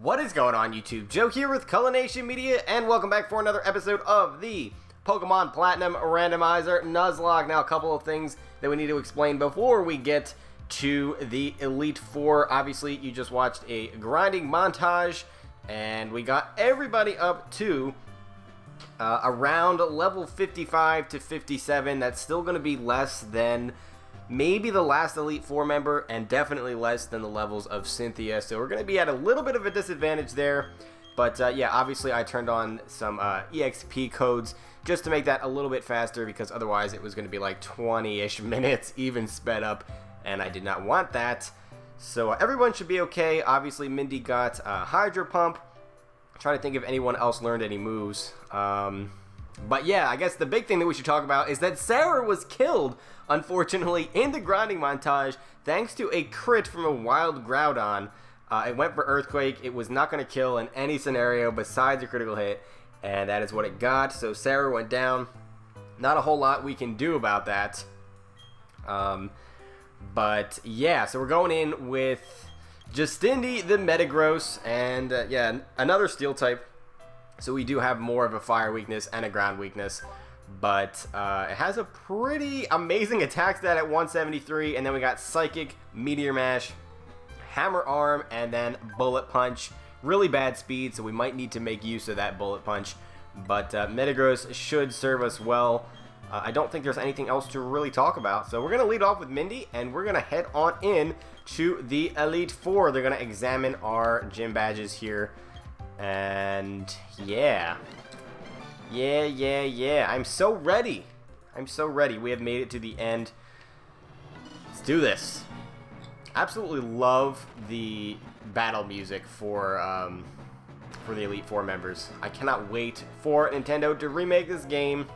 What is going on, YouTube? Joe here with Culination Media, and welcome back for another episode of the Pokemon Platinum Randomizer Nuzlocke. Now, a couple of things that we need to explain before we get to the Elite Four. Obviously, you just watched a grinding montage, and we got everybody up to around level 55 to 57. That's still going to be less than maybe the last Elite Four member, and definitely less than the levels of Cynthia. So we're going to be at a little bit of a disadvantage there. But yeah, obviously I turned on some EXP codes just to make that a little bit faster, because otherwise it was going to be like 20-ish minutes even sped up, and I did not want that. So everyone should be okay. Obviously Mindy got Hydro Pump. I'm trying to think if anyone else learned any moves. But yeah, I guess the big thing that we should talk about is that Sarah was killed, unfortunately, in the grinding montage, thanks to a crit from a wild Groudon. It went for Earthquake. It was not going to kill in any scenario besides a critical hit, and that is what it got. So Sarah went down. Not a whole lot we can do about that. But yeah, so we're going in with Justindi the Metagross, and yeah, another Steel type. So we do have more of a fire weakness and a ground weakness, but it has a pretty amazing attack stat at 173, and then we got Psychic, Meteor Mash, Hammer Arm, and then Bullet Punch. Really bad speed, so we might need to make use of that Bullet Punch, but Metagross should serve us well. I don't think there's anything else to really talk about, so we're going to lead off with Mindy, and we're going to head on in to the Elite Four. They're going to examine our gym badges here. And yeah, I'm so ready. We have made it to the end. Let's do this. Absolutely love the battle music for the Elite Four members. I cannot wait for Nintendo to remake this game.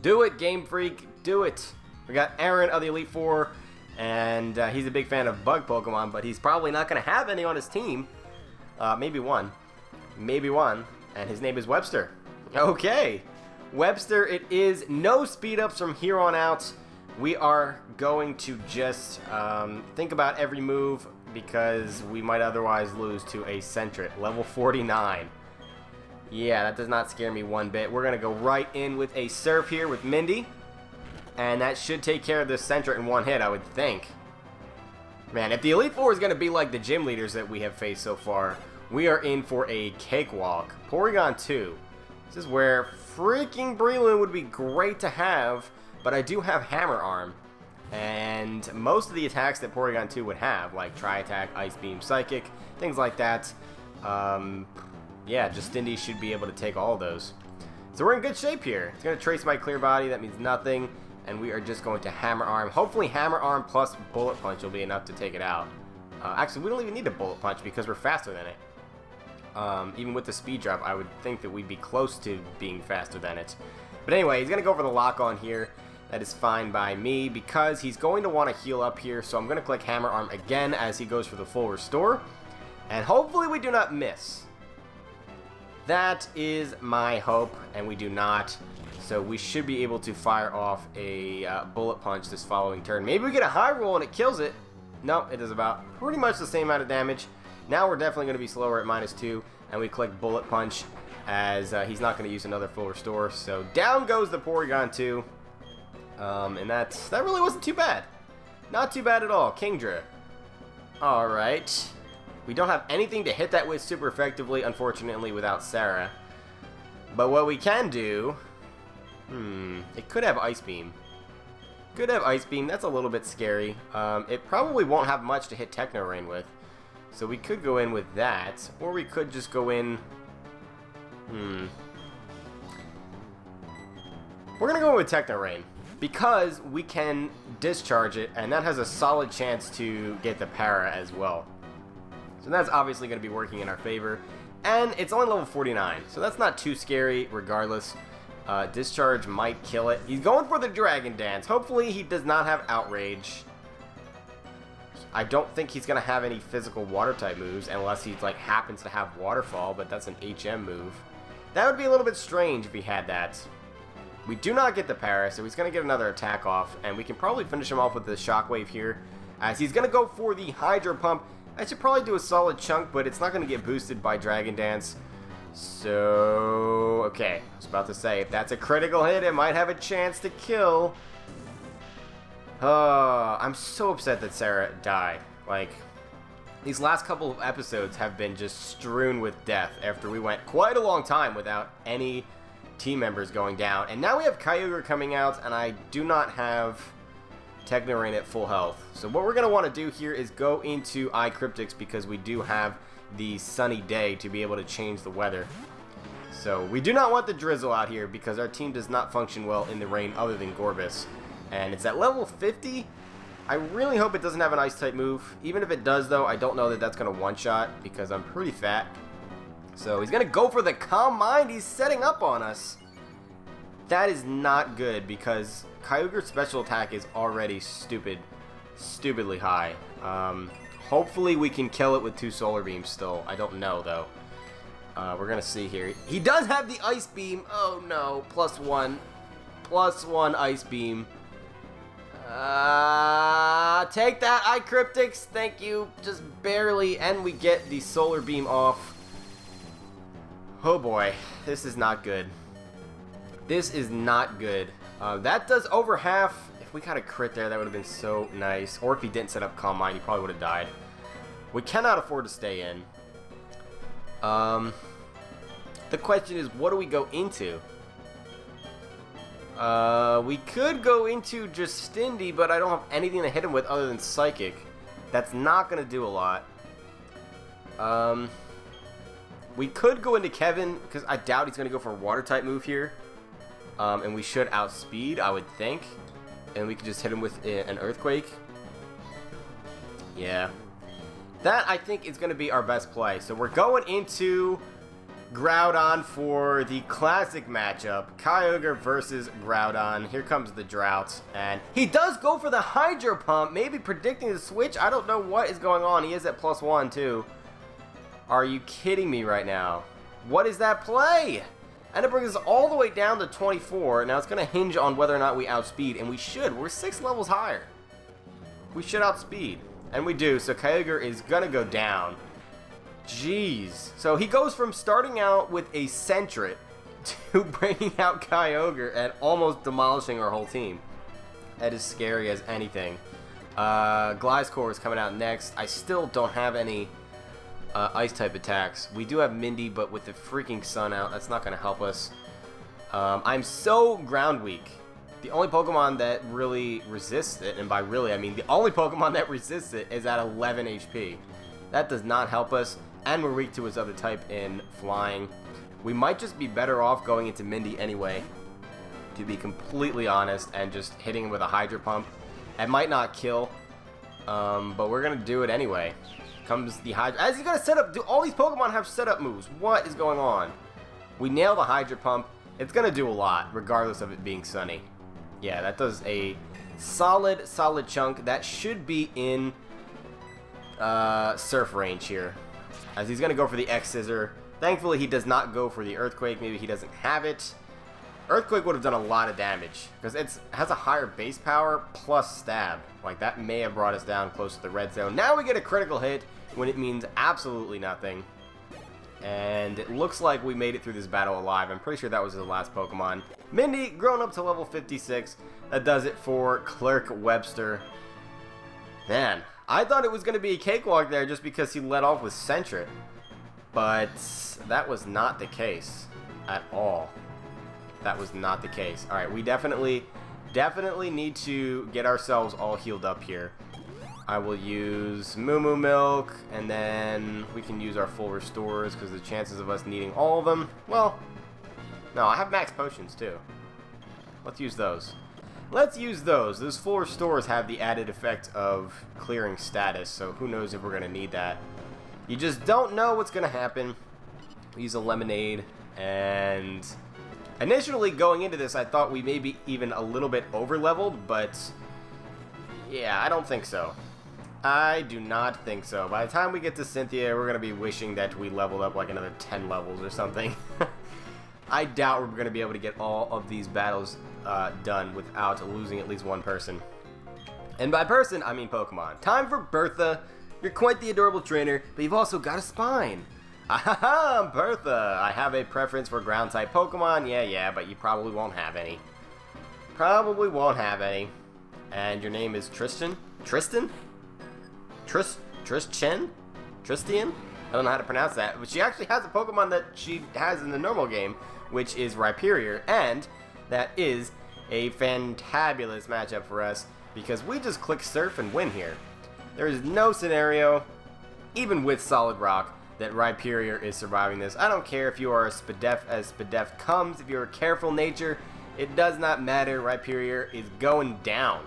Do it, Game Freak, do it. We got Aaron of the Elite Four, and he's a big fan of bug Pokemon, but he's probably not going to have any on his team. Maybe one, and his name is Webster. Okay, Webster, it is no speed ups from here on out. We are going to just think about every move, because we might otherwise lose to a Sentret, level 49. Yeah, that does not scare me one bit. We're going to go right in with a Surf here with Mindy, and that should take care of this Sentret in one hit, I would think. Man, if the Elite Four is going to be like the gym leaders that we have faced so far, we are in for a cakewalk. Porygon 2. This is where freaking Breloom would be great to have, but I do have Hammer Arm. And most of the attacks that Porygon 2 would have, like Tri-Attack, Ice Beam, Psychic, things like that, yeah, Justindi should be able to take all of those. So we're in good shape here. It's going to trace my Clear Body. That means nothing. And we are just going to Hammer Arm. Hopefully Hammer Arm plus Bullet Punch will be enough to take it out. Actually, we don't even need a Bullet Punch because we're faster than it. Even with the speed drop, I would think that we'd be close to being faster than it. But anyway, he's going to go for the lock on here. That is fine by me, because he's going to want to heal up here. So I'm going to click Hammer Arm again as he goes for the full restore. And hopefully we do not miss. That is my hope, and we do not. So we should be able to fire off a Bullet Punch this following turn. Maybe we get a high roll and it kills it. Nope, it does about pretty much the same amount of damage. Now we're definitely going to be slower at -2, and we click Bullet Punch as he's not going to use another full restore. So down goes the Porygon 2, and that really wasn't too bad. Not too bad at all. Kingdra. Alright. We don't have anything to hit that with super effectively, unfortunately, without Sarah. But what we can do... it could have Ice Beam. Could have Ice Beam. That's a little bit scary. It probably won't have much to hit Techno Rain with. So we could go in with that, or we could just go in... We're going to go in with Techno Rain, because we can discharge it, and that has a solid chance to get the Para as well. So that's obviously going to be working in our favor. And it's only level 49, so that's not too scary regardless. Discharge might kill it. He's going for the Dragon Dance. Hopefully he does not have Outrage. I don't think he's going to have any physical water-type moves, unless he like happens to have Waterfall, but that's an HM move. That would be a little bit strange if he had that. We do not get the Para, so he's going to get another attack off, and we can probably finish him off with the Shockwave here, as he's going to go for the Hydro Pump, I should probably do a solid chunk, but it's not going to get boosted by Dragon Dance. So, okay. I was about to say, if that's a critical hit, it might have a chance to kill. I'm so upset that Sarah died. Like, these last couple of episodes have been just strewn with death after we went quite a long time without any team members going down. And now we have Kyogre coming out, and I do not have Technorain at full health. So what we're going to want to do here is go into iCryptics because we do have the sunny day to be able to change the weather. So we do not want the drizzle out here because our team does not function well in the rain other than Gorbis. And it's at level 50. I really hope it doesn't have an Ice-type move. Even if it does, though, I don't know that that's going to one-shot because I'm pretty fat. So he's going to go for the Calm Mind. He's setting up on us. That is not good because Kyogre's special attack is already stupidly high. Hopefully we can kill it with 2 Solar Beams still. I don't know, though. We're going to see here. He does have the Ice Beam. Oh, no. +1. +1 Ice Beam. Take that, iCryptics. Thank you. Just barely. And we get the Solar Beam off. Oh, boy. This is not good. This is not good. That does over half. If we got a crit there, that would have been so nice. Or if he didn't set up Calm Mind, he probably would have died. We cannot afford to stay in. The question is, what do we go into? We could go into just Stindy, but I don't have anything to hit him with other than Psychic. That's not going to do a lot. We could go into Kevin, because I doubt he's going to go for a Water-type move here. And we should outspeed, I would think. And we could just hit him with an Earthquake. Yeah. That, I think, is going to be our best play. So we're going into Groudon for the classic matchup. Kyogre versus Groudon. Here comes the Drought. And he does go for the Hydro Pump. Maybe predicting the switch. I don't know what is going on. He is at +1, too. Are you kidding me right now? What is that play? And it brings us all the way down to 24. Now it's going to hinge on whether or not we outspeed. And we should. We're 6 levels higher. We should outspeed. And we do. So Kyogre is going to go down. Jeez. So he goes from starting out with a Sentret to bringing out Kyogre and almost demolishing our whole team. That is scary as anything. Gliscor is coming out next. I still don't have any Ice-type attacks. We do have Mindy, but with the freaking sun out, that's not going to help us. I'm so ground weak. The only Pokemon that really resists it, and by really I mean the only Pokemon that resists it, is at 11 HP. That does not help us, and we're weak to his other type in Flying. We might just be better off going into Mindy anyway, to be completely honest, and just hitting him with a Hydro Pump. It might not kill, but we're going to do it anyway. Comes the Hydro... As he's going to set up... Do all these Pokemon have setup moves? What is going on? We nail the Hydro Pump. It's going to do a lot, regardless of it being sunny. Yeah, that does a solid chunk. That should be in Surf range here. As he's going to go for the X-Scissor. Thankfully, he does not go for the Earthquake. Maybe he doesn't have it. Earthquake would have done a lot of damage. Because it has a higher base power plus stab. Like, that may have brought us down close to the red zone. Now we get a critical hit when it means absolutely nothing. And it looks like we made it through this battle alive. I'm pretty sure that was the last Pokemon. Mindy, grown up to level 56. That does it for Clerk Webster. Man, I thought it was going to be a cakewalk there just because he led off with Sentret. But that was not the case at all. That was not the case. Alright, we definitely need to get ourselves all healed up here. I will use Moo Moo Milk, and then we can use our full restores because the chances of us needing all of them, well, no, I have max potions too. Let's use those. Let's use those. Those full restores have the added effect of clearing status, so who knows if we're going to need that. You just don't know what's going to happen. Use a Lemonade, and initially going into this, I thought we may be even a little bit over-leveled, but yeah, I don't think so. I do not think so. By the time we get to Cynthia, we're going to be wishing that we leveled up like another 10 levels or something. I doubt we're going to be able to get all of these battles done without losing at least one person. And by person, I mean Pokemon. Time for Bertha You're quite the adorable trainer, but you've also got a spine. Ahaha, I'm Bertha. I have a preference for ground-type Pokemon. Yeah, but you probably won't have any. Probably won't have any. And your name is Tristan? Tristan? Tristian? I don't know how to pronounce that. But she actually has a Pokemon that she has in the normal game, which is Rhyperior. And that is a fantabulous matchup for us, because we just click Surf and win here. There is no scenario, even with Solid Rock, that Rhyperior is surviving this. I don't care if you are as Spadef comes, if you're a careful nature, it does not matter. Rhyperior is going down.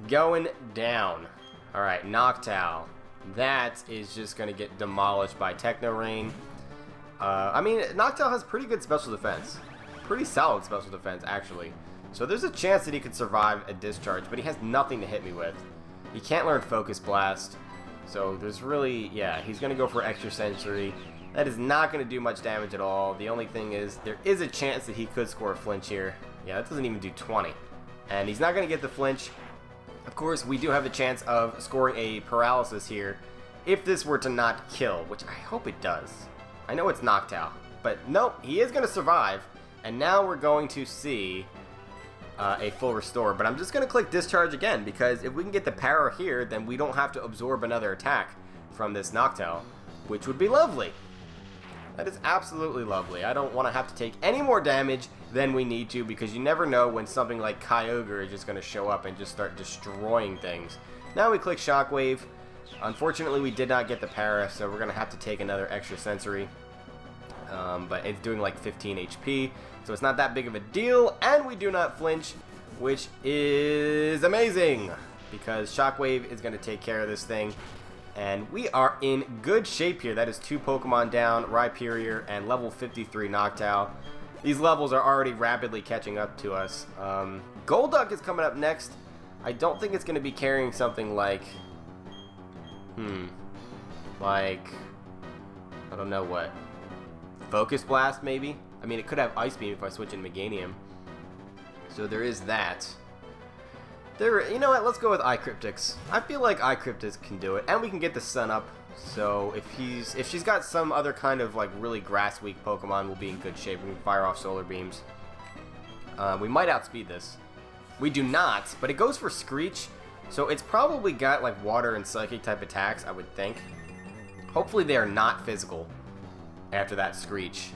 Going down. Alright, Noctowl. That is just going to get demolished by Techno Rain. I mean, Noctowl has pretty good special defense. Pretty solid special defense, actually. So there's a chance that he could survive a discharge, but he has nothing to hit me with. He can't learn Focus Blast. So there's really, yeah, he's going to go for Extra Sensory. That is not going to do much damage at all. The only thing is, there is a chance that he could score a flinch here. Yeah, that doesn't even do 20. And he's not going to get the flinch. Of course, we do have the chance of scoring a paralysis here if this were to not kill, which I hope it does. I know it's Noctowl, but nope, he is going to survive. And now we're going to see a full restore, but I'm just going to click Discharge again, because if we can get the power here, then we don't have to absorb another attack from this Noctowl, which would be lovely. That is absolutely lovely. I don't want to have to take any more damage than we need to, because you never know when something like Kyogre is just going to show up and just start destroying things. Now we click Shockwave. Unfortunately, we did not get the para, so we're going to have to take another Extra Sensory. But it's doing like 15 HP, so it's not that big of a deal, and we do not flinch, which is amazing, because Shockwave is going to take care of this thing, and we are in good shape here. That is 2 Pokemon down, Rhyperior and level 53 Noctowl. These levels are already rapidly catching up to us. Golduck is coming up next. I don't think it's going to be carrying something like, I don't know what. Focus Blast, maybe? I mean, it could have Ice Beam if I switch in Meganium. So there is that. You know what? Let's go with iCryptix. I feel like iCryptix can do it, and we can get the Sun up. So if she's got some other kind of like really grass-weak Pokemon, we'll be in good shape. We can fire off Solar Beams. We might outspeed this. We do not, but it goes for Screech, so it's probably got like Water and Psychic type attacks, I would think. Hopefully they are not physical after that Screech.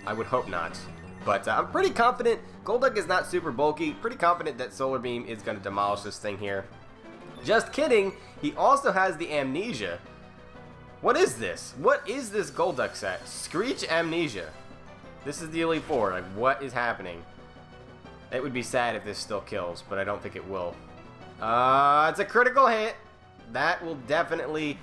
I would hope not. But I'm pretty confident. Golduck is not super bulky. Pretty confident that Solar Beam is going to demolish this thing here. Just kidding. He also has the Amnesia. What is this? What is this Golduck set? Screech Amnesia. This is the Elite Four. Like, what is happening? It would be sad if this still kills, but I don't think it will. It's a critical hit. That will definitely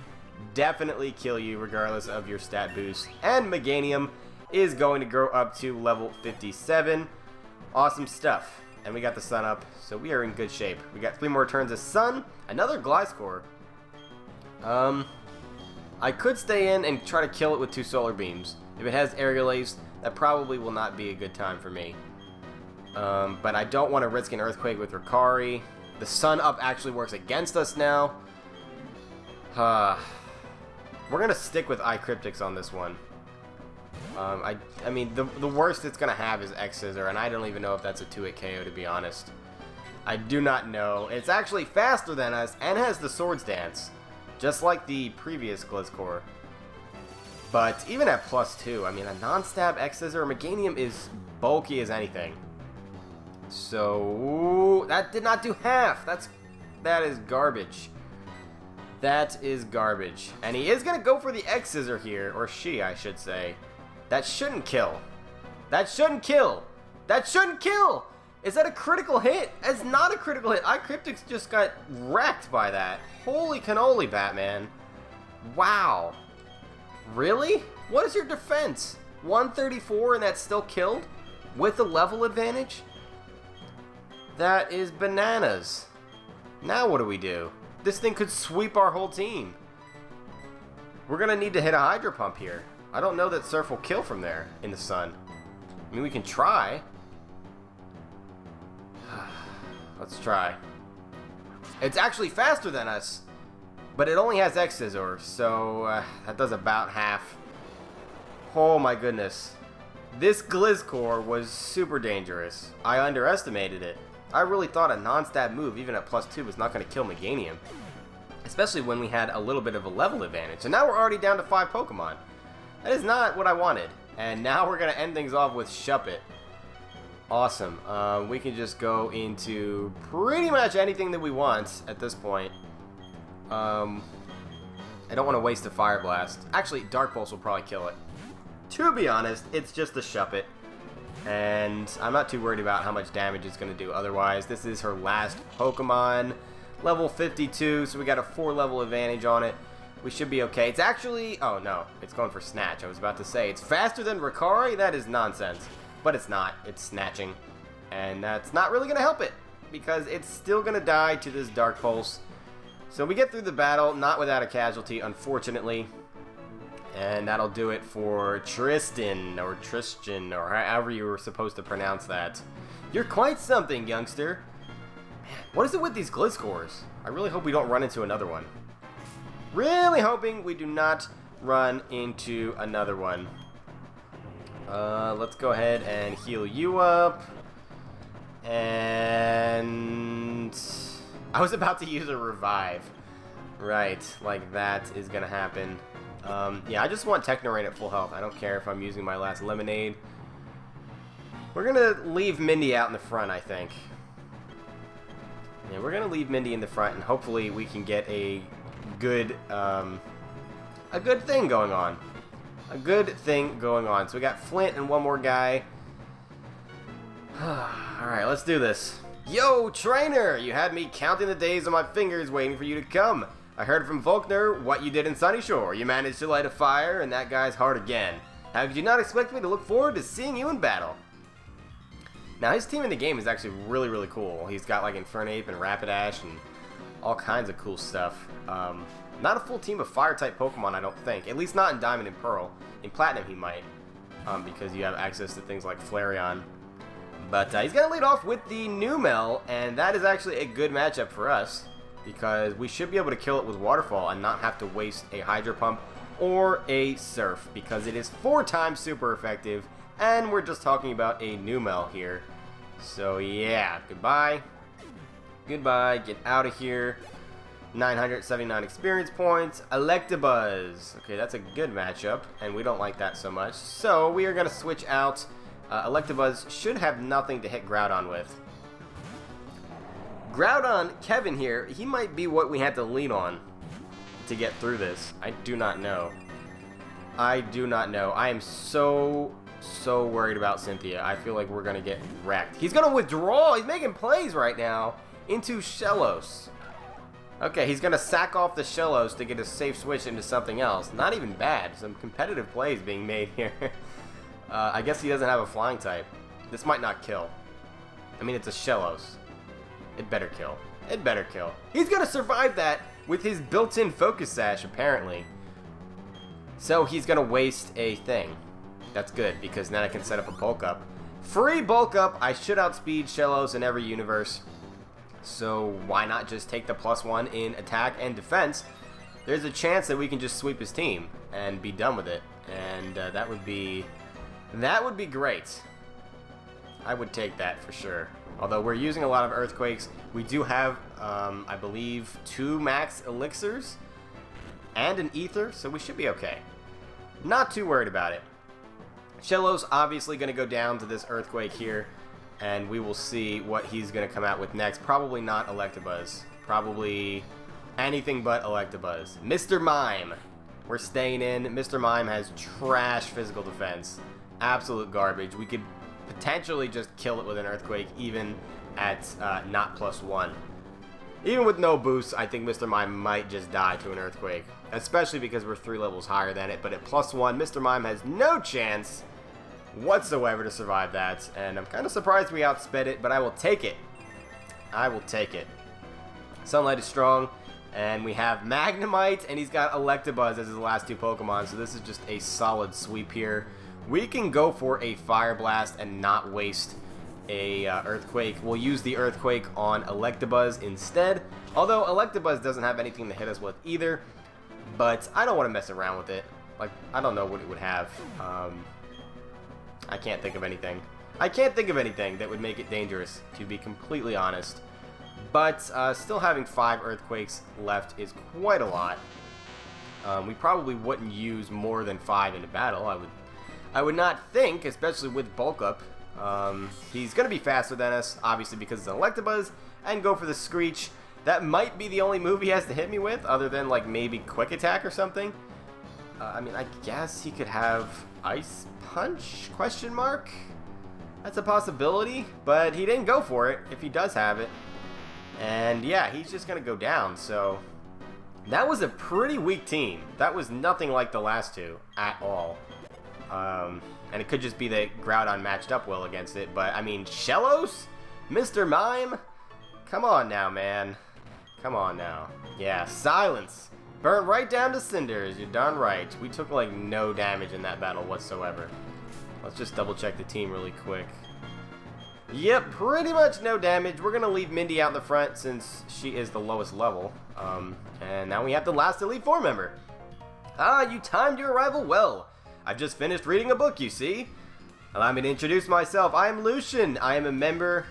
kill you regardless of your stat boost. And Meganium is going to grow up to level 57. Awesome stuff. And we got the Sun up, so we are in good shape. We got 3 more turns of Sun, another Gliscor. I could stay in and try to kill it with 2 Solar Beams. If it has Aerial Ace, that probably will not be a good time for me. But I don't want to risk an Earthquake with Ricari. The Sun up actually works against us now. We're going to stick with iCryptix on this one. I mean, the worst it's going to have is X-Scissor, and I don't even know if that's a 2-hit KO, to be honest. I do not know. It's actually faster than us and has the Swords Dance, just like the previous Gliscor. But even at +2, I mean, a non-stab X-Scissor Meganium is bulky as anything. So, that did not do half. That is garbage. That is garbage. And he is going to go for the X-Scissor here, or she, I should say. That shouldn't kill. That shouldn't kill. That shouldn't kill! Is that a critical hit? It's not a critical hit. iCryptix just got wrecked by that. Holy cannoli, Batman. Wow. Really? What is your defense? 134 and that's still killed? With a level advantage? That is bananas. Now what do we do? This thing could sweep our whole team. We're going to need to hit a Hydro Pump here. I don't know that Surf will kill from there in the Sun. I mean, we can try. Let's try. It's actually faster than us. But it only has X-Scissor, so that does about half. Oh my goodness. This Glizzcore was super dangerous. I underestimated it. I really thought a non-stab move, even at +2, was not going to kill Meganium. Especially when we had a little bit of a level advantage. And now we're already down to 5 Pokemon. That is not what I wanted. And now we're going to end things off with Shuppet. Awesome. We can just go into pretty much anything that we want at this point. I don't want to waste a Fire Blast. Actually, Dark Pulse will probably kill it. To be honest, it's just a Shuppet. And I'm not too worried about how much damage it's going to do. Otherwise, this is her last Pokemon. Level 52, so we got a 4-level advantage on it. We should be okay. It's actually... Oh, no. It's going for Snatch. I was about to say. It's faster than Ricari? That is nonsense. But it's not. It's Snatching. And that's not really going to help it. Because it's still going to die to this Dark Pulse. So we get through the battle, not without a casualty, unfortunately. And that'll do it for Tristan, or however you were supposed to pronounce that. You're quite something, youngster. Man, what is it with these Glizzcores? I really hope we don't run into another one. Really hoping we do not run into another one. Let's go ahead and heal you up. And... I was about to use a Revive. Right, like that is going to happen. Yeah, I just want Techno Rain at full health. I don't care if I'm using my last Lemonade. We're going to leave Mindy out in the front, I think. Yeah, we're going to leave Mindy in the front, and hopefully we can get a good thing going on. A good thing going on. So we got Flint and one more guy. Alright, let's do this. Yo, trainer! You had me counting the days on my fingers waiting for you to come. I heard from Volkner what you did in Sunny Shore. You managed to light a fire, and that guy's hard again. How could you not expect me to look forward to seeing you in battle? Now, his team in the game is actually really, really cool. He's got, like, Infernape and Rapidash and all kinds of cool stuff. Not a full team of Fire-type Pokemon, I don't think. At least not in Diamond and Pearl. In Platinum, he might, because you have access to things like Flareon. But he's going to lead off with the Numel, and that is actually a good matchup for us, because we should be able to kill it with Waterfall and not have to waste a Hydro Pump or a Surf, because it is 4 times super effective, and we're just talking about a Numel here. So yeah, goodbye. Goodbye, get out of here. 979 experience points. Electabuzz. Okay, that's a good matchup, and we don't like that so much. So we are going to switch out. Electabuzz should have nothing to hit Groudon with. Groudon, Kevin here, he might be what we had to lean on to get through this. I do not know. I do not know. I am so worried about Cynthia. I feel like we're going to get wrecked. He's going to withdraw. He's making plays right now into Shellos. Okay, he's going to sack off the Shellos to get a safe switch into something else. Not even bad. Some competitive plays being made here. I guess he doesn't have a flying type. This might not kill. I mean, it's a Shellos. It better kill. It better kill. He's going to survive that with his built-in Focus Sash, apparently. So he's going to waste a thing. That's good, because then I can set up a Bulk Up. Free Bulk Up! I should outspeed Shellos in every universe. So why not just take the +1 in attack and defense? There's a chance that we can just sweep his team and be done with it. And that would be great. I would take that for sure. Although we're using a lot of Earthquakes, we do have, I believe, 2 max Elixirs and an Ether, so we should be okay. Not too worried about it. Shellos obviously going to go down to this Earthquake here, and we will see what he's going to come out with next. Probably not Electabuzz. Probably anything but Electabuzz. Mr. Mime. We're staying in. Mr. Mime has trash physical defense. Absolute garbage. We could potentially just kill it with an Earthquake, even at not +1. Even with no boost, I think Mr. Mime might just die to an Earthquake. Especially because we're 3 levels higher than it. But at +1, Mr. Mime has no chance whatsoever to survive that. And I'm kind of surprised we outsped it, but I will take it. I will take it. Sunlight is strong. And we have Magnemite, and he's got Electabuzz as his last 2 Pokemon. So this is just a solid sweep here. We can go for a Fire Blast and not waste a Earthquake. We'll use the Earthquake on Electabuzz instead. Although Electabuzz doesn't have anything to hit us with either. But I don't want to mess around with it. Like, I don't know what it would have. I can't think of anything. I can't think of anything that would make it dangerous, to be completely honest. But still having 5 Earthquakes left is quite a lot. We probably wouldn't use more than 5 in a battle. I would not think, especially with Bulk Up. He's going to be faster than us, obviously because it's an Electabuzz, and go for the Screech. That might be the only move he has to hit me with, other than like maybe Quick Attack or something. I mean, I guess he could have Ice Punch, question mark? That's a possibility, but he didn't go for it, if he does have it. And yeah, he's just going to go down, so that was a pretty weak team. That was nothing like the last two at all. And it could just be that Groudon matched up well against it, but I mean, Shellos? Mr. Mime? Come on now, man. Come on now. Yeah, silence. Burn right down to cinders. You're darn right. We took like no damage in that battle whatsoever. Let's just double check the team really quick. Yep, pretty much no damage. We're going to leave Mindy out in the front since she is the lowest level. And now we have the last Elite Four member. Ah, you timed your arrival well. I've just finished reading a book, you see. Allow me to introduce myself. I am Lucian. I am a member.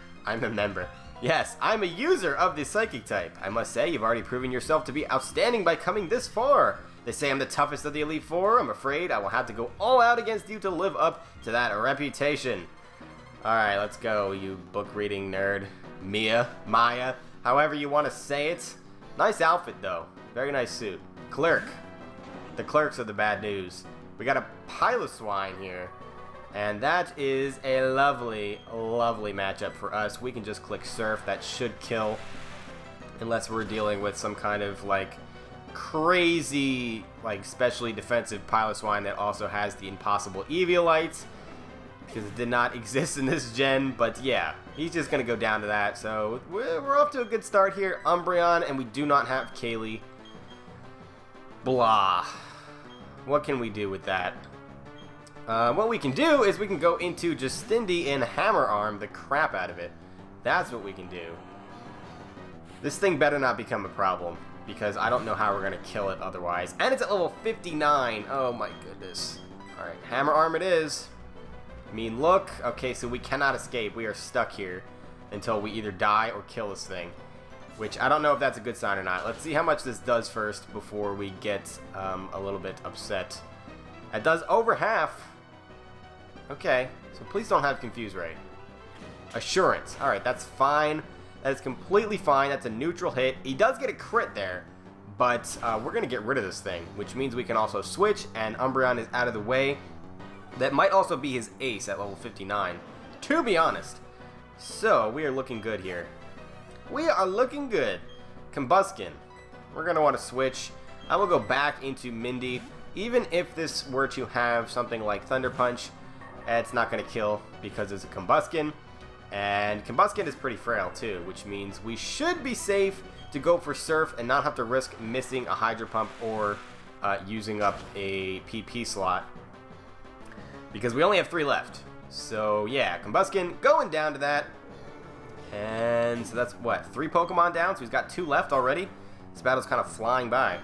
Yes, I'm a user of the Psychic type. I must say, you've already proven yourself to be outstanding by coming this far. They say I'm the toughest of the Elite Four. I'm afraid I will have to go all out against you to live up to that reputation. Alright, let's go, you book-reading nerd. Maya, however you want to say it. Nice outfit, though. Very nice suit. Clerk. The clerks are the bad news. We got a Piloswine here. And that is a lovely, lovely matchup for us. We can just click Surf. That should kill. Unless we're dealing with some kind of, like, crazy, like, specially defensive Piloswine that also has the impossible Eviolite. Because it did not exist in this gen. But, yeah, he's just going to go down to that. So, we're off to a good start here. Umbreon, and we do not have Kaylee. Blah. What can we do with that? What we can do is we can go into Justindi and Hammer Arm the crap out of it. That's what we can do. This thing better not become a problem, because I don't know how we're going to kill it otherwise. And it's at level 59. Oh my goodness. Alright, Hammer Arm it is. Mean look. Okay, so we cannot escape. We are stuck here until we either die or kill this thing. Which, I don't know if that's a good sign or not. Let's see how much this does first before we get a little bit upset. That does over half. Okay, so please don't have Confuse Ray. Assurance. Alright, that's fine. That is completely fine. That's a neutral hit. He does get a crit there, but we're going to get rid of this thing, which means we can also switch, and Umbreon is out of the way. That might also be his ace at level 59, to be honest. So, we are looking good here. We are looking good. Combuskin. We're going to want to switch. I will go back into Mindy. Even if this were to have something like Thunder Punch, it's not going to kill because it's a Combuskin. And Combuskin is pretty frail too, which means we should be safe to go for Surf and not have to risk missing a Hydro Pump or using up a PP slot. Because we only have 3 left. So yeah, Combuskin going down to that. And so that's what, 3 Pokemon down, so he's got 2 left already. This battle's kind of flying by.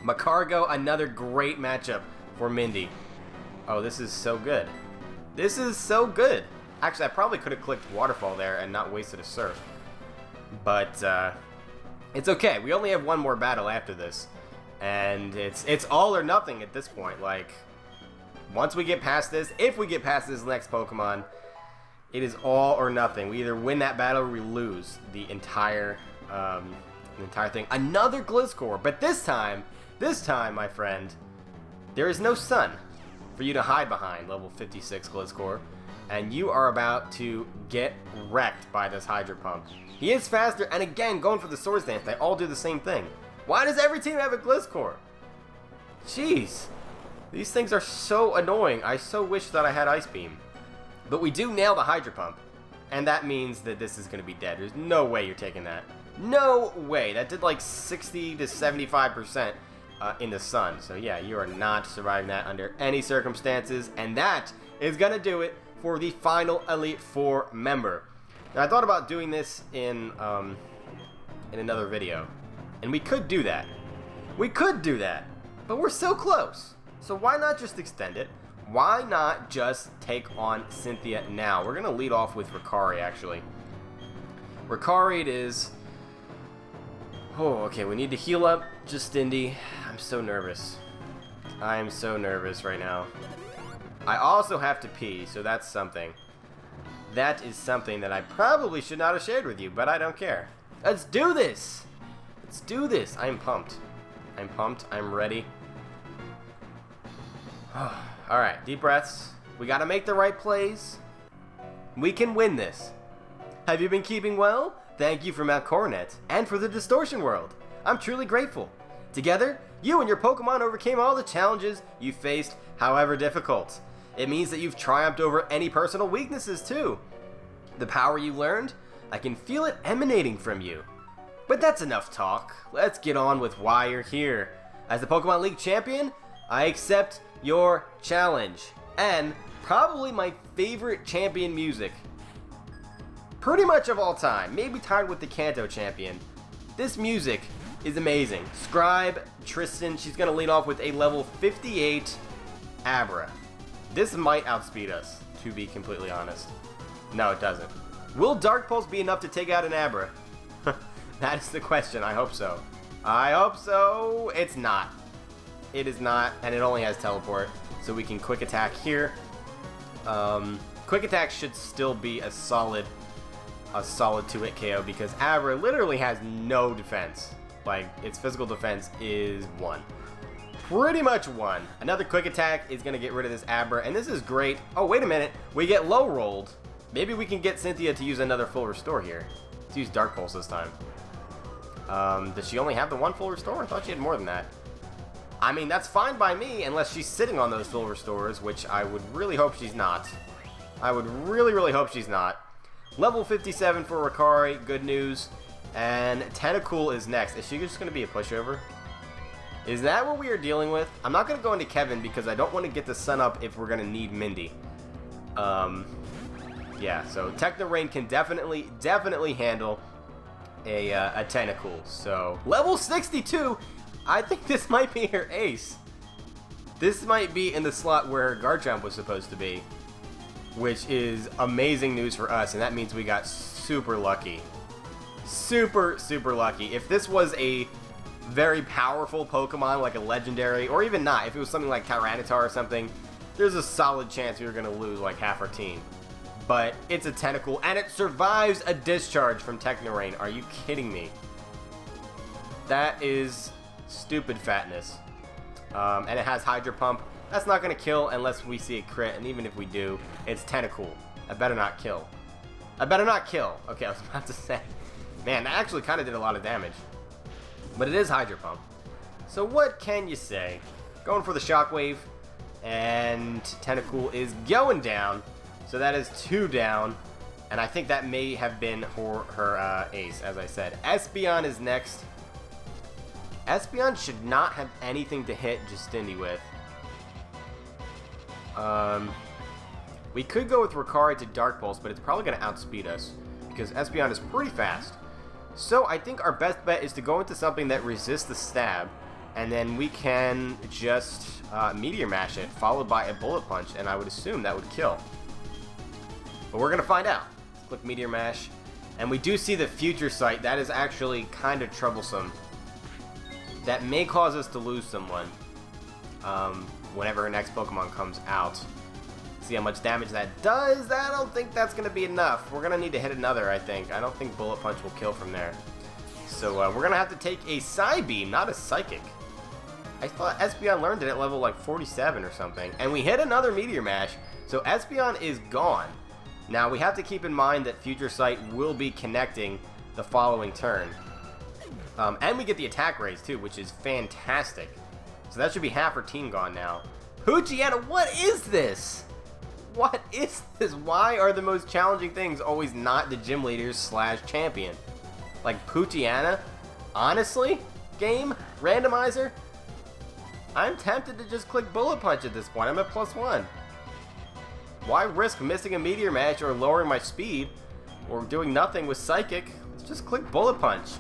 Macargo, another great matchup for Mindy. Oh, this is so good. This is so good. Actually, I probably could have clicked Waterfall there and not wasted a Surf. But, it's okay. We only have 1 more battle after this. And it's all or nothing at this point. Like, once we get past this, if we get past this next Pokemon, it is all or nothing. We either win that battle or we lose the entire thing. Another Gliscor, but this time, my friend, there is no sun for you to hide behind, level 56 Gliscor, and you are about to get wrecked by this Hydro Pump. He is faster, and again, going for the Swords Dance, they all do the same thing. Why does every team have a Gliscor? Jeez. These things are so annoying. I so wish that I had Ice Beam. But we do nail the Hydro Pump, and that means that this is going to be dead. There's no way you're taking that. No way. That did like 60 to 75% in the sun. So yeah, you are not surviving that under any circumstances, and that is going to do it for the final Elite Four member. Now, I thought about doing this in another video, and we could do that. We could do that, but we're so close. So why not just extend it? Why not just take on Cynthia now? We're gonna lead off with Ricari, actually. Ricari it is. Oh, okay, we need to heal up Justindi. I'm so nervous. I am so nervous right now. I also have to pee, so that's something. That is something that I probably should not have shared with you, but I don't care. Let's do this! Let's do this! I'm pumped. I'm pumped. I'm ready. Alright, deep breaths. We gotta make the right plays. We can win this. Have you been keeping well? Thank you for Mount Coronet, and for the Distortion World. I'm truly grateful. Together, you and your Pokemon overcame all the challenges you faced, however difficult. It means that you've triumphed over any personal weaknesses, too. The power you learned, I can feel it emanating from you. But that's enough talk. Let's get on with why you're here. As the Pokemon League champion, I accept your challenge. And probably my favorite champion music. Pretty much of all time. Maybe tied with the Kanto champion. This music is amazing. Scribe, Tristan, she's going to lead off with a level 58 Abra. This might outspeed us, to be completely honest. No, it doesn't. Will Dark Pulse be enough to take out an Abra? That is the question. I hope so. I hope so. It's not. It is not, and it only has Teleport, so we can Quick Attack here. Quick Attack should still be a solid 2-hit KO because Abra literally has no defense. Like, its physical defense is 1. Pretty much 1. Another Quick Attack is going to get rid of this Abra, and this is great. Oh, wait a minute. We get low rolled. Maybe we can get Cynthia to use another full restore here. Let's use Dark Pulse this time. Does she only have the 1 full restore? I thought she had more than that. I mean, that's fine by me, unless she's sitting on those full restores, which I would really hope she's not. I would really, really hope she's not. Level 57 for Ricari, good news. And Tentacool is next. Is she just going to be a pushover? Is that what we are dealing with? I'm not going to go into Kevin because I don't want to get the sun up if we're going to need Mindy. Yeah, so Techno Rain can definitely handle a Tentacool. So, level 62! I think this might be her ace. This might be in the slot where Garchomp was supposed to be, which is amazing news for us, and that means we got super lucky. Super, super lucky. If this was a very powerful Pokemon, like a legendary, or even not, if it was something like Tyranitar or something, there's a solid chance we were going to lose like half our team. But it's a Tentacool, and it survives a discharge from Techno Rain. Are you kidding me? That is stupid fatness. And it has Hydro Pump. That's not going to kill unless we see a crit, and even if we do, it's Tentacool. I better not kill. I better not kill. Okay, I was about to say. Man, that actually kind of did a lot of damage. But it is Hydro Pump. So what can you say? Going for the Shockwave, and Tentacool is going down. So that is 2 down, and I think that may have been her ace, as I said. Espeon is next. Espeon should not have anything to hit Justindi with. We could go with Ricari to Dark Pulse, but it's probably going to outspeed us, because Espeon is pretty fast. So I think our best bet is to go into something that resists the stab, and then we can just Meteor Mash it, followed by a Bullet Punch, and I would assume that would kill. But we're going to find out. Let's click Meteor Mash. And we do see the Future Sight. That is actually kind of troublesome. That may cause us to lose someone whenever our next Pokemon comes out. See how much damage that does. I don't think that's going to be enough. We're going to need to hit another, I think. I don't think Bullet Punch will kill from there. So we're going to have to take a Psybeam, not a Psychic. I thought Espeon learned it at level like 47 or something. And we hit another Meteor Mash. So Espeon is gone. Now we have to keep in mind that Future Sight will be connecting the following turn. And we get the attack raise too, which is fantastic. So that should be half our team gone now. Poochyena, what is this? What is this? Why are the most challenging things always not the gym leaders / champion? Like Poochyena? Honestly? Game? Randomizer? I'm tempted to just click Bullet Punch at this point. I'm at +1. Why risk missing a Meteor Mash or lowering my speed or doing nothing with Psychic? Let's just click Bullet Punch.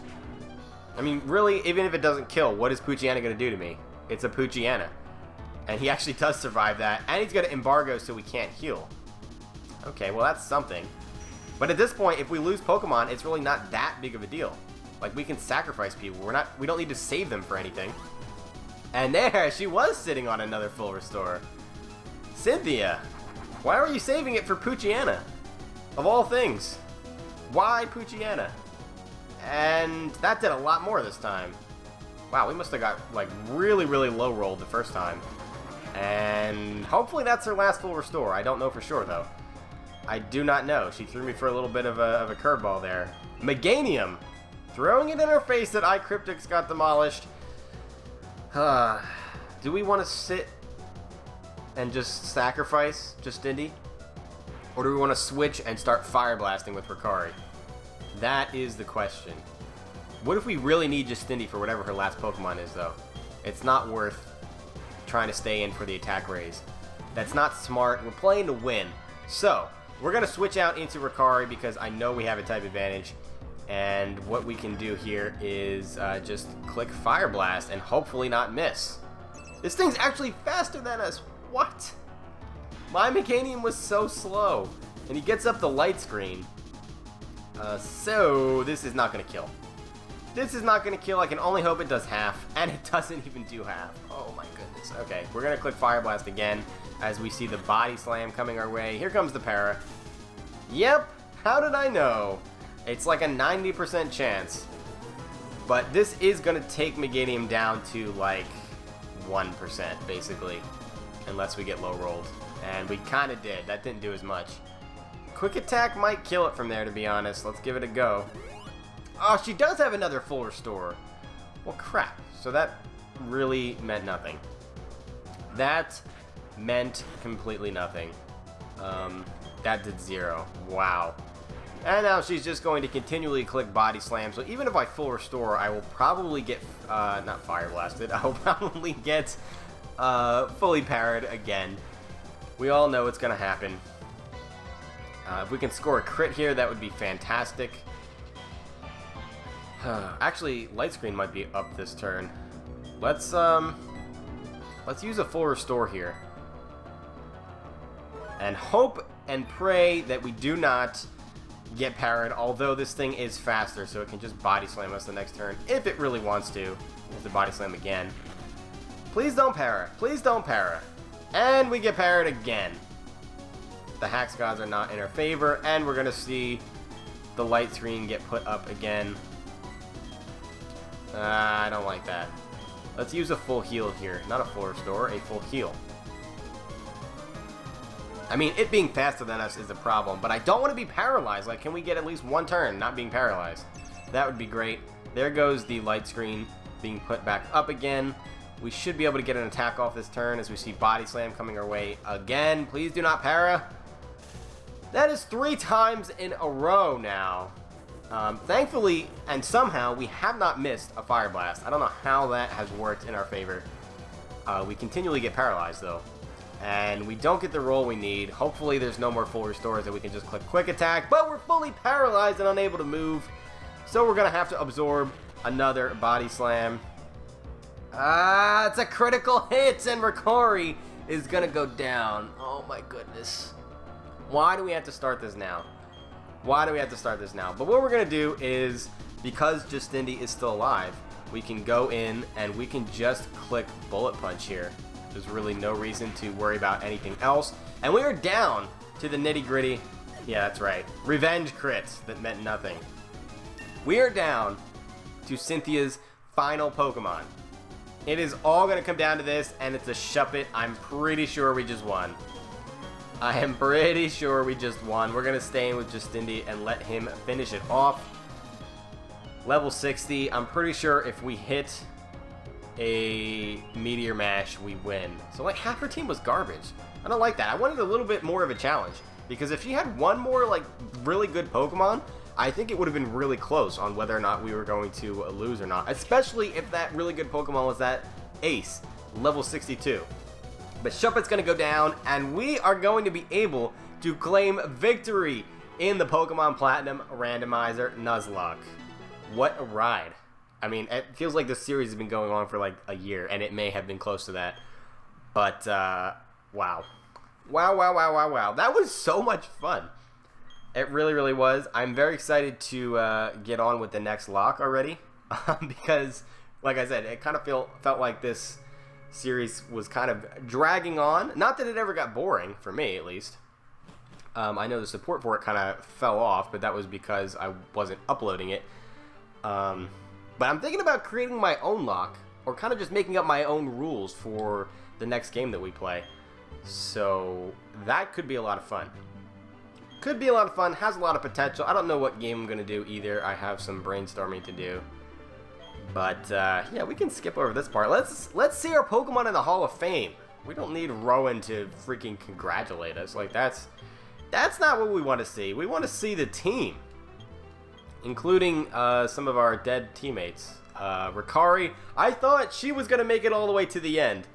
I mean, really, even if it doesn't kill, what is Poochyena going to do to me? It's a Poochyena. And he actually does survive that, and he's got to embargo so we can't heal. Okay, well that's something. But at this point, if we lose Pokemon, it's really not that big of a deal. Like, we can sacrifice people. We don't need to save them for anything. And there, she was sitting on another full restore. Cynthia, why were you saving it for Poochyena? Of all things. Why Poochyena? And that did a lot more this time. Wow, we must have got, like, really, really low rolled the first time. And hopefully that's her last full restore. I don't know for sure, though. I do not know. She threw me for a little bit of a curveball there. Meganium! Throwing it in her face that iCryptix got demolished. Do we want to sit and just sacrifice Justindi? Or do we want to switch and start Fire Blasting with Ricari? That is the question. What if we really need Justindi for whatever her last Pokemon is, though? It's not worth trying to stay in for the attack raise. That's not smart. We're playing to win. So, we're going to switch out into Ricari because I know we have a type advantage. And what we can do here is just click Fire Blast and hopefully not miss. This thing's actually faster than us. What? My Meganium was so slow. And he gets up the light screen. So, this is not going to kill. This is not going to kill. I can only hope it does half. And it doesn't even do half. Oh my goodness. Okay, we're going to click Fire Blast again as we see the Body Slam coming our way. Here comes the Para. Yep. How did I know? It's like a 90% chance. But this is going to take Meganium down to like 1%, basically. Unless we get low rolled. And we kind of did. That didn't do as much. Quick Attack might kill it from there, to be honest. Let's give it a go. Oh, she does have another full restore. Well, crap. So that really meant nothing. That meant completely nothing. That did 0. Wow. And now she's just going to continually click Body Slam. So even if I full restore, I will probably get, not Fire Blasted. I will probably get fully parried again. We all know it's going to happen. If we can score a crit here, that would be fantastic. Actually, Light Screen might be up this turn. Let's use a full restore here. And hope and pray that we do not get parried, although this thing is faster, so it can just Body Slam us the next turn, if it really wants to. There's the Body Slam again. Please don't para. Please don't para. And we get parried again. The Hax Gods are not in our favor, and we're going to see the light screen get put up again. I don't like that. Let's use a full heal here. Not a full restore, a full heal. I mean, it being faster than us is a problem, but I don't want to be paralyzed. Like, can we get at least one turn not being paralyzed? That would be great. There goes the light screen being put back up again. We should be able to get an attack off this turn as we see Body Slam coming our way again. Please do not para. That is 3 times in a row now. Thankfully, and somehow, we have not missed a Fire Blast. I don't know how that has worked in our favor. We continually get paralyzed, though. And we don't get the roll we need. Hopefully, there's no more full restores that we can just click Quick Attack. But we're fully paralyzed and unable to move. So we're going to have to absorb another Body Slam. It's a critical hit, and Ricari is going to go down. Oh, my goodness. Why do we have to start this now? Why do we have to start this now? But what we're going to do is, because Justindi is still alive, we can go in and we can just click Bullet Punch here. There's really no reason to worry about anything else. And we are down to the nitty-gritty. Yeah, that's right. Revenge crits that meant nothing. We are down to Cynthia's final Pokemon. It is all going to come down to this, and it's a Shuppet. I'm pretty sure we just won. I am pretty sure we just won. We're going to stay in with Justindi and let him finish it off. Level 60. I'm pretty sure if we hit a Meteor Mash, we win. So, like, half her team was garbage. I don't like that. I wanted a little bit more of a challenge. Because if she had one more, like, really good Pokemon, I think it would have been really close on whether or not we were going to lose or not. Especially if that really good Pokemon was that Ace, level 62. But Shuppet's going to go down, and we are going to be able to claim victory in the Pokemon Platinum Randomizer Nuzlocke. What a ride. I mean, it feels like this series has been going on for like a year, and it may have been close to that. But, wow. Wow. That was so much fun. It really, really was. I'm very excited to get on with the next lock already. Because, like I said, it kind of felt like this series was kind of dragging on. Not that it ever got boring, for me at least. I know the support for it kind of fell off, but that was because I wasn't uploading it. But I'm thinking about creating my own lock, or kind of just making up my own rules for the next game that we play. So that could be a lot of fun. Could be a lot of fun, has a lot of potential. I don't know what game I'm going to do either. I have some brainstorming to do. But, yeah, we can skip over this part. Let's see our Pokemon in the Hall of Fame. We don't need Rowan to freaking congratulate us. Like, that's not what we want to see. We want to see the team, including some of our dead teammates. Ricari, I thought she was going to make it all the way to the end.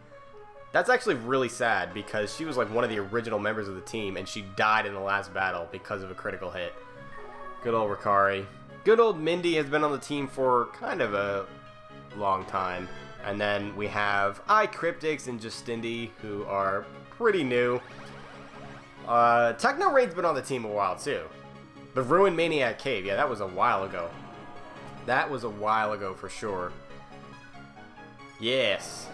That's actually really sad because she was like one of the original members of the team, and she died in the last battle because of a critical hit. Good old Ricari. Good old Mindy has been on the team for kind of a long time. And then we have iCryptix and Justindi, who are pretty new. Techno Raid's been on the team a while too. The Ruined Maniac Cave, yeah, that was a while ago. That was a while ago for sure. Yes.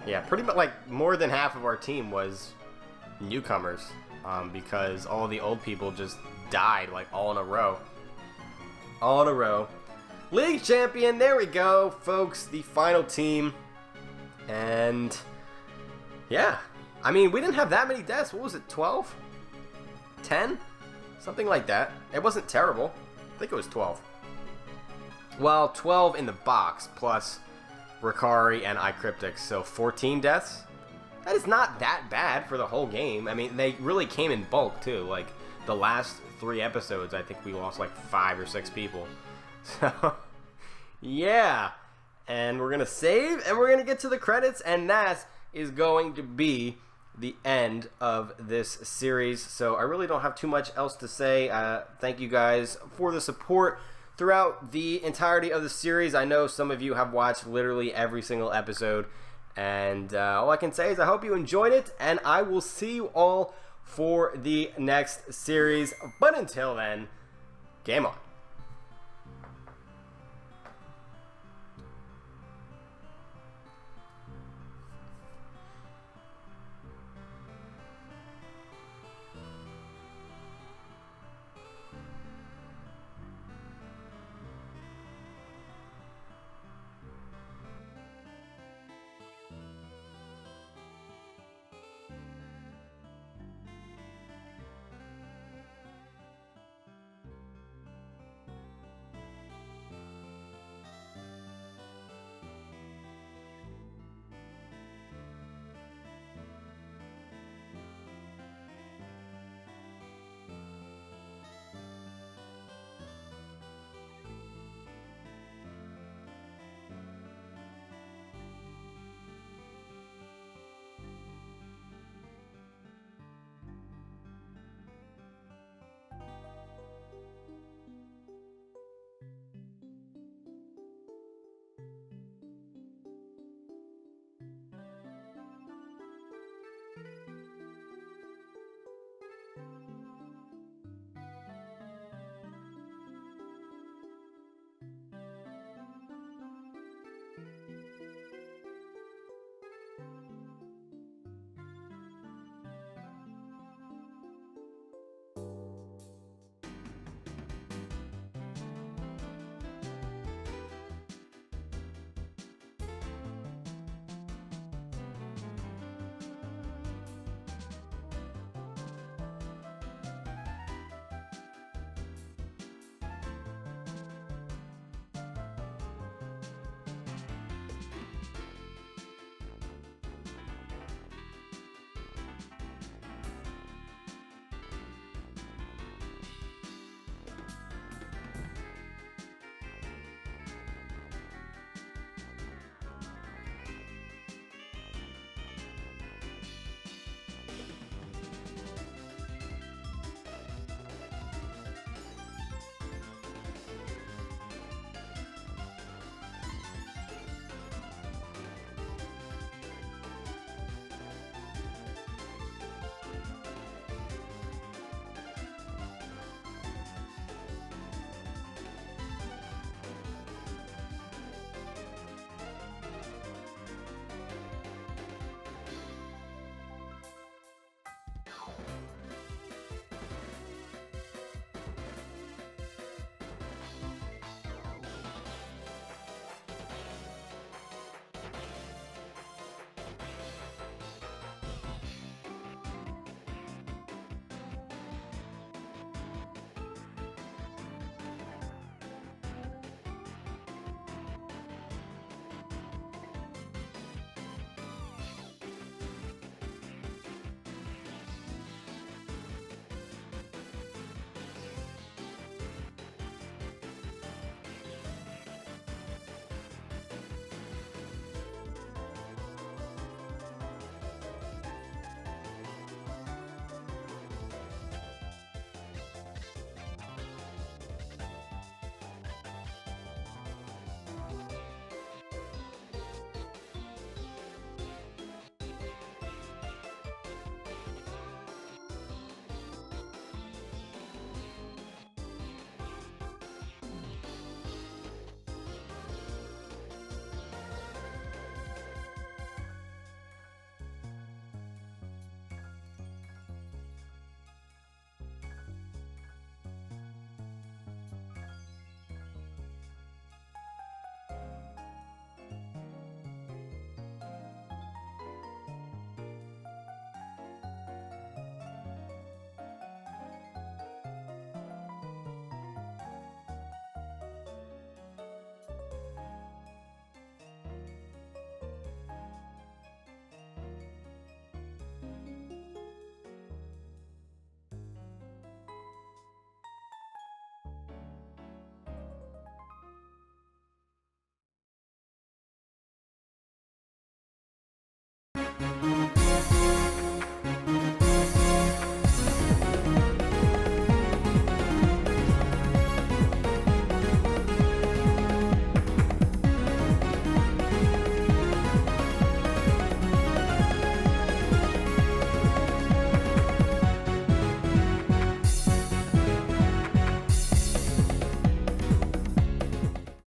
Yeah, pretty much like more than half of our team was newcomers. Because all the old people just died like all in a row. All in a row. League champion, there we go, folks. The final team. And yeah. I mean, we didn't have that many deaths. What was it, 12? 10? Something like that. It wasn't terrible. I think it was 12. Well, 12 in the box, plus Ricari and iCryptix, so 14 deaths. That is not that bad for the whole game. I mean, they really came in bulk, too. Like, the last 3 episodes, I think we lost like 5 or 6 people. So, yeah. And we're going to save, and we're going to get to the credits, and that is going to be the end of this series. So I really don't have too much else to say. Thank you guys for the support throughout the entirety of the series. I know some of you have watched literally every single episode, and all I can say is I hope you enjoyed it, and I will see you all for the next series. But until then, game on.